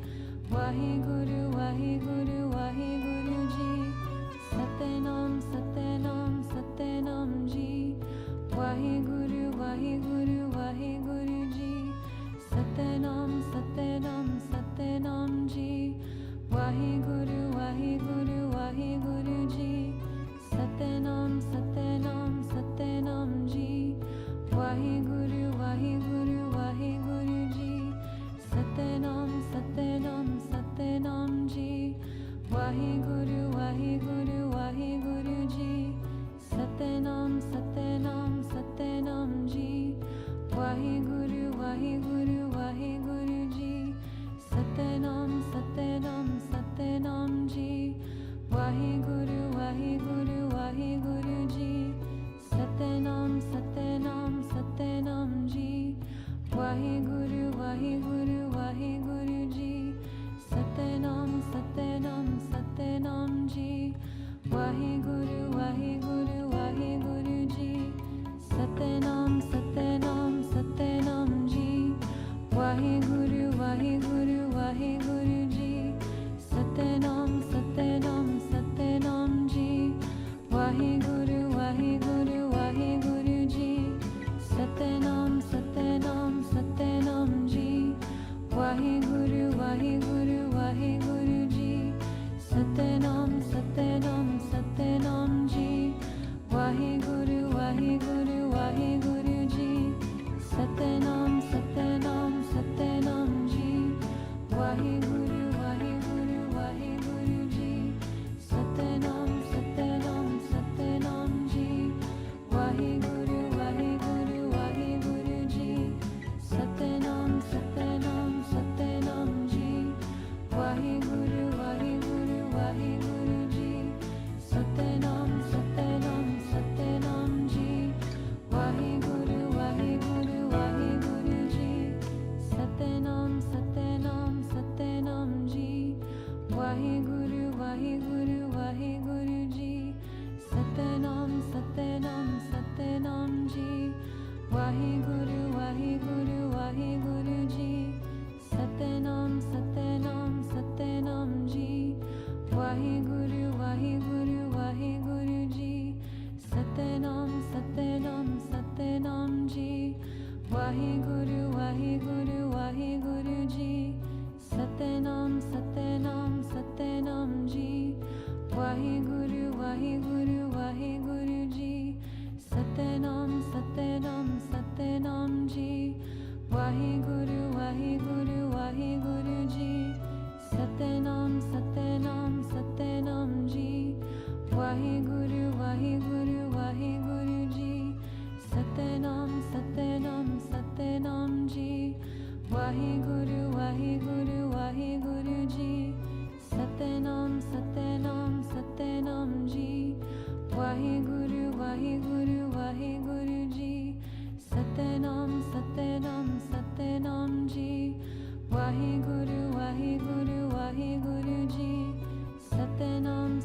Speaker 2: Waheguru, Waheguru, Waheguru Ji. Satanam, Satanam, Satanam Ji. Waheguru, Waheguru, Waheguru Ji. Satanam, Satanam, Satanam Ji. Waheguru, Waheguru, Waheguru Ji. Satanam, Satanam, Satanam Ji. Waheguru, Waheguru, Waheguru Ji. Satanam, Satanam, Satanam Ji. Waheguru, Waheguru, Waheguru Ji. Satanam, Satanam, Satanam Ji. Waheguru, Waheguru, Waheguru Ji. Satanam, Satanam, Satanam Ji. Waheguru, Waheguru, Waheguru Ji. Satanam, Satanam, Satanam Ji. Waheguru, Waheguru, Waheguru Ji. Satanam, Satanam, Satanam Ji. Waheguru, Waheguru, Waheguru Ji. Satanam, Satanam, Satanam Ji. Waheguru, Waheguru, Waheguru Ji. Satanam, Satanam, Satanam Ji. Waheguru, Waheguru, Waheguru Ji. Satanam, Satanam, Satanam Ji. Waheguru, Waheguru, Waheguru Ji. Satanam, Satanam, Satanam Ji. Waheguru, Waheguru, Waheguru Ji. Satanam, Satanam, Satanam Ji. Waheguru, Waheguru, Waheguru Ji. Satanam, Satanam, Satanam Ji. Waheguru, Waheguru, Waheguru Ji. Satanam, Satanam, Satanam Ji. Waheguru, Waheguru, Waheguru Ji. Satanam, Satanam, Satanam Ji. Waheguru, Waheguru, Waheguru Ji. Satanam, Satanam, Satanam Ji. Waheguru, Waheguru, Waheguru Ji. Satanam, Satanam, Satanam Ji. Waheguru, Waheguru, Waheguru Ji. Satanam, Satanam, Satanam Ji. Waheguru, Waheguru, Waheguru Ji. Satanam, Satanam, Satanam Ji. Waheguru, Waheguru, Waheguru Ji. Satanam, Satanam, Satanam Ji. Waheguru, Waheguru, Waheguru Ji. Satanam, Satanam, Satanam Ji. Waheguru, Waheguru, Waheguru Ji. Satanam, Satanam, Satanam Ji. Waheguru, Waheguru, Waheguru Ji. Satanam, Satanam, Satanam Ji. Waheguru, Waheguru, Waheguru Ji. Satanam, Satanam, Satanam Ji. Waheguru, Waheguru, Waheguru Ji. Satanam, Satanam, Satanam Ji. Waheguru, Waheguru, Waheguru Ji. Satanam, Satanam, Satanam Ji. Waheguru, Waheguru, Waheguru Ji. Satanam,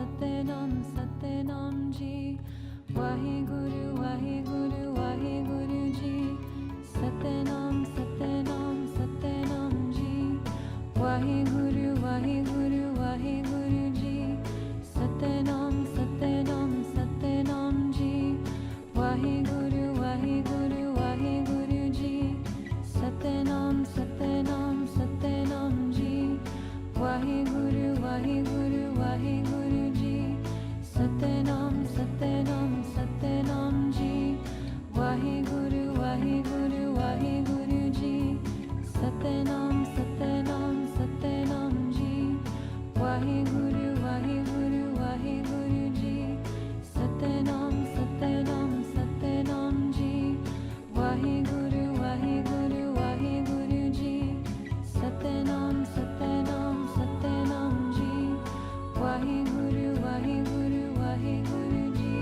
Speaker 2: Satanam, Satanam Ji. Waheguru, Waheguru, Waheguru Ji. Satanam, Satanam, Satanam Ji. Waheguru, Waheguru, Waheguru Ji. Satanam, Satanam, Satanam Ji. Waheguru, Waheguru, Waheguru Ji. Satanam, Satanam, Satanam Ji. Waheguru, Waheguru, Waheguru Ji. Satanam, Satanam, Satanam Ji. Waheguru, Waheguru, Waheguru Ji. Satanam, Satanam, Satanam Ji. Waheguru, Waheguru, Waheguru Ji. Satanam, Satanam, Satanam Ji. Waheguru, Waheguru, Waheguru Ji. Satanam, Satanam, Satanam Ji. Waheguru, Waheguru, Waheguru Ji.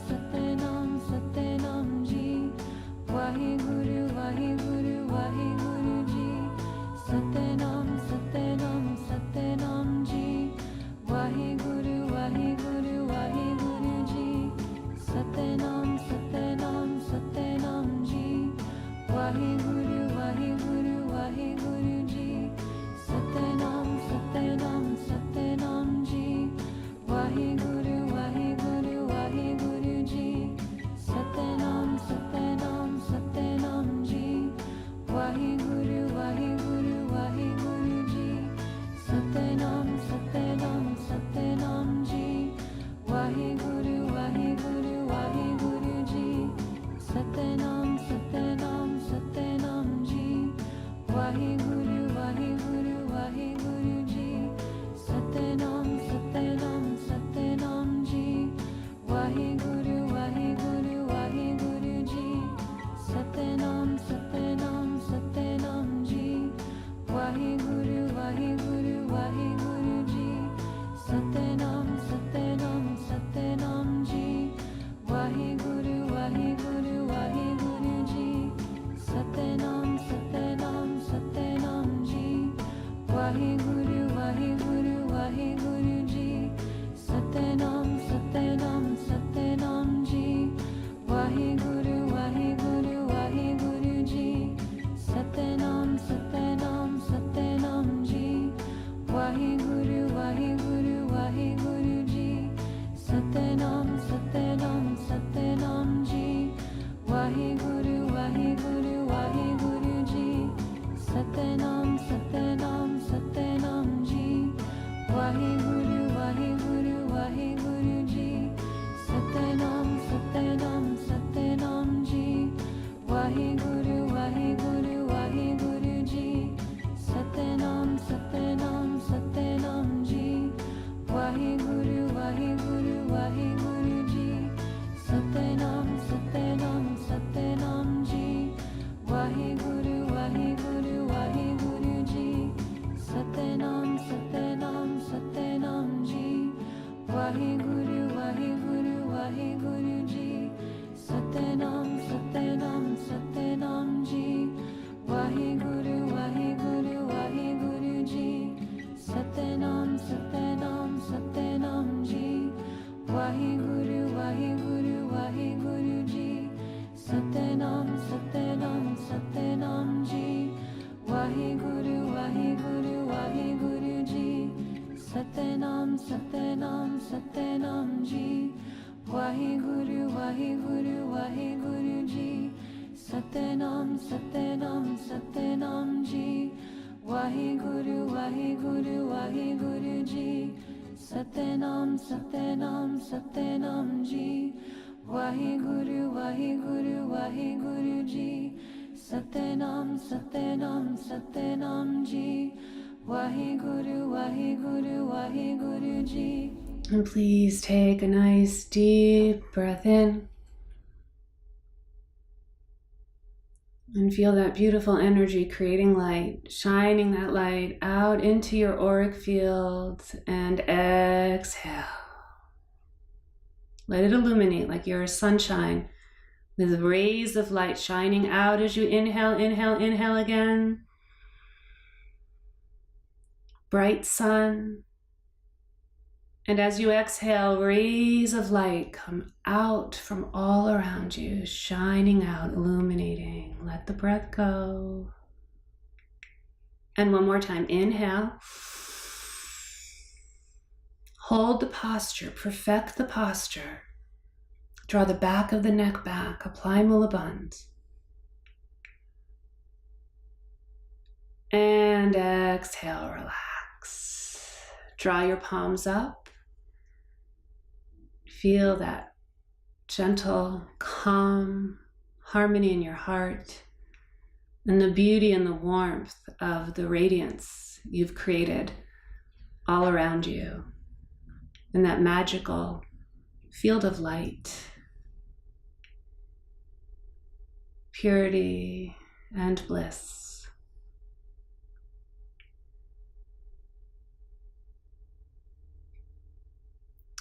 Speaker 2: Satenam, Satenam Ji. Vaheguru, Vaheguru, Vaheguru Ji. Satenam, Satenam, Satenam Ji. Vaheguru, Vaheguru, Vaheguru Ji. Satenam, Satenam, Satenam Ji. Vaheguru, Vaheguru, Vaheguru Ji. Satenam, Satenam, Satenam Ji. Vaheguru, Vaheguru, Vaheguru Ji. Satenam, Satenam, Satenam Ji. Vaheguru, Vaheguru, Vaheguru Ji. Satenam, Satenam, Satenam Ji. Vaheguru, Vaheguru, Vaheguru Ji. Satenam, Satenam, Satenam Ji. Vaheguru, Vaheguru, Vaheguru Ji. Satenam, Satenam, Satenam Ji. Vaheguru, Vaheguru, Vaheguru Ji. Satenam, Satenam, Satenam Ji. Vaheguru, Vaheguru, Vaheguru Ji. Satenam, Satenam, Satenam Ji. Vaheguru, Vaheguru, Vaheguru Ji. Satenam, Satenam, Satenam Ji. Vaheguru, Vaheguru, Vaheguru Ji. Satenam, Satenam, Satenam Ji. Vaheguru, Vaheguru, Vaheguru Ji. Satenam, Satenam, Satenam Ji. Vaheguru, Vaheguru, Vaheguru Ji. Satenam, Satenam, Satenam Ji. Vaheguru, Vaheguru, Vaheguru Ji. Satenam, Satenam, Satenam Ji. Vaheguru, Vaheguru, Vaheguru Ji. Satenam, Satenam, Satenam Ji. Vaheguru, Vaheguru, Vaheguru Ji. Satenam, Satenam, Satenam Ji. Vaheguru, Vaheguru, Vaheguru Ji. Satenam, Satenam, Satenam Ji. Vaheguru, Vaheguru, Vaheguru Ji. Satenam, Satenam, Satenam Ji. Vaheguru, Vaheguru, Vaheguru Ji. Satenam, Satenam, Satenam Ji. Vaheguru, Vaheguru, Vaheguru Ji. Satenam, Satenam, Satenam Ji. Vaheguru, Vaheguru, Vaheguru Ji. Satenam, Satenam, Satenam Ji. Vaheguru, Vaheguru, Vaheguru Ji. Satenam, Satenam, Satenam Ji. Vaheguru, Vaheguru, Vaheguru Ji. Satenam, Satenam, Satenam Ji. Vaheguru, Vaheguru, Vaheguru Ji. Satenam, Satenam, Satenam Ji. Vaheguru, Vaheguru, Vaheguru Ji. Satenam, Satenam, Satenam Ji. Vaheguru, Vaheguru, Vaheguru Ji.
Speaker 1: And please take a nice deep breath in and feel that beautiful energy creating light, shining that light out into your auric field, and exhale. Let it illuminate like you're a sunshine with rays of light shining out as you inhale, inhale, inhale again. Bright sun. And as you exhale, rays of light come out from all around you, shining out, illuminating. Let the breath go. And one more time, inhale. Hold the posture, perfect the posture. Draw the back of the neck back, apply Mula Bandha. And exhale, relax. Draw your palms up. Feel that gentle, calm harmony in your heart and the beauty and the warmth of the radiance you've created all around you in that magical field of light, purity, and bliss.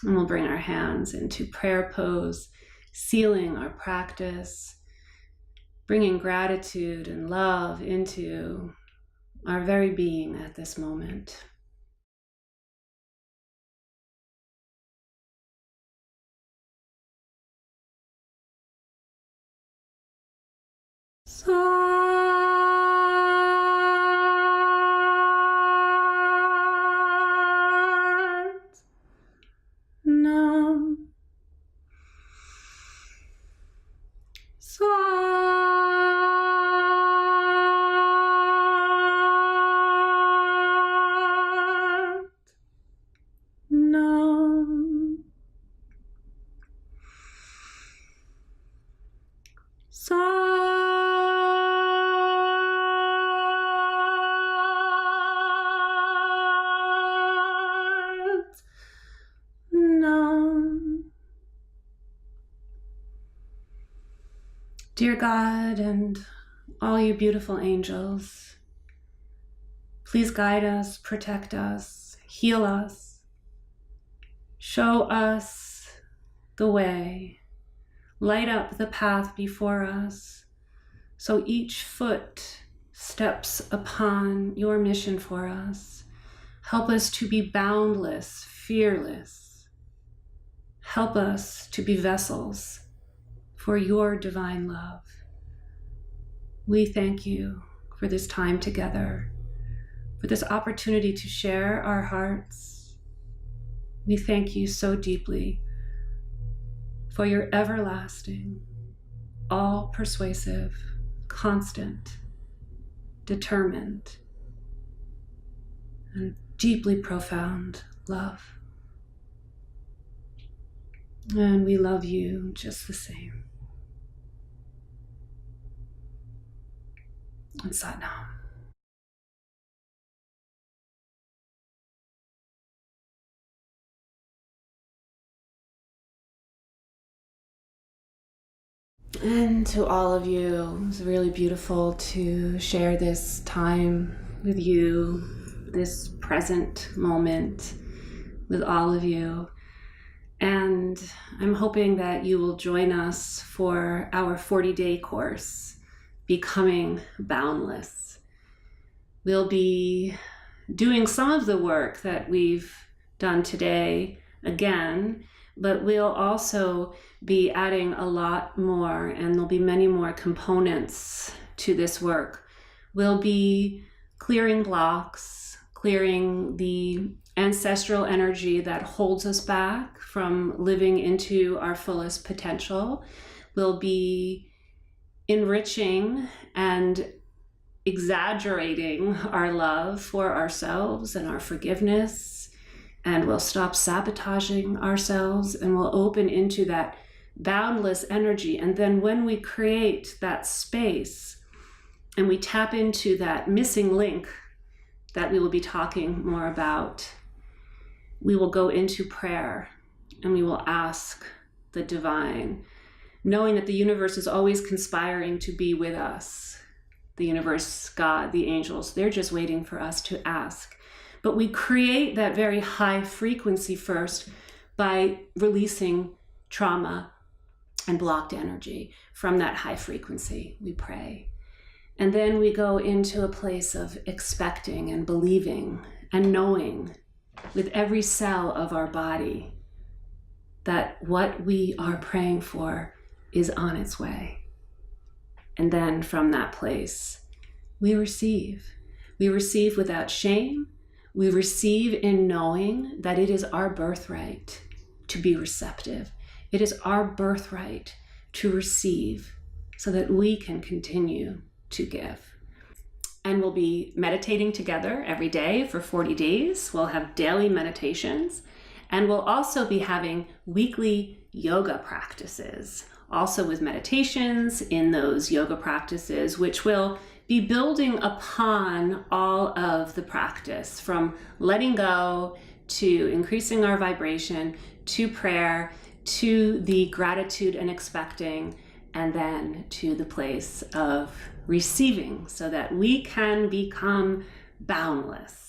Speaker 1: And we'll bring our hands into prayer pose, sealing our practice, bringing gratitude and love into our very being at this moment. Nam. Nam. Nam. Dear God and all you beautiful angels, please guide us, protect us, heal us, show us the way, light up the path before us, so each foot steps upon your mission for us. Help us to be boundless, fearless. Help us to be vessels for your divine love. We thank you for this time together, for this opportunity to share our hearts. We thank you so deeply for your everlasting, all-persuasive, constant, determined, and deeply profound love. And we love you just the same. And Sat Nam. And to all of you, it was really beautiful to share this time with you, this present moment with all of you. And I'm hoping that you will join us for our 40-day course, Becoming Boundless. We'll be doing some of the work that we've done today again, but we'll also be adding a lot more, and there'll be many more components to this work. We'll be clearing blocks, clearing the ancestral energy that holds us back from living into our fullest potential. We'll be enriching and exaggerating our love for ourselves and our forgiveness, and we'll stop sabotaging ourselves, and we'll open into that boundless energy. And then when we create that space and we tap into that missing link that we will be talking more about, we will go into prayer and we will ask the divine, knowing that the universe is always conspiring to be with us. The universe, God, the angels, they're just waiting for us to ask. But we create that very high frequency first by releasing trauma and blocked energy from that high frequency. We pray. And then we go into a place of expecting and believing and knowing with every cell of our body that what we are praying for is on its way. And then from that place, we receive. We receive without shame. We receive in knowing that it is our birthright to be receptive. It is our birthright to receive so that we can continue to give. And we'll be meditating together every day for 40 days. We'll have daily meditations, and we'll also be having weekly yoga practices, also with meditations in those yoga practices, which will be building upon all of the practice, from letting go to increasing our vibration to prayer to the gratitude and expecting, and then to the place of receiving so that we can become boundless.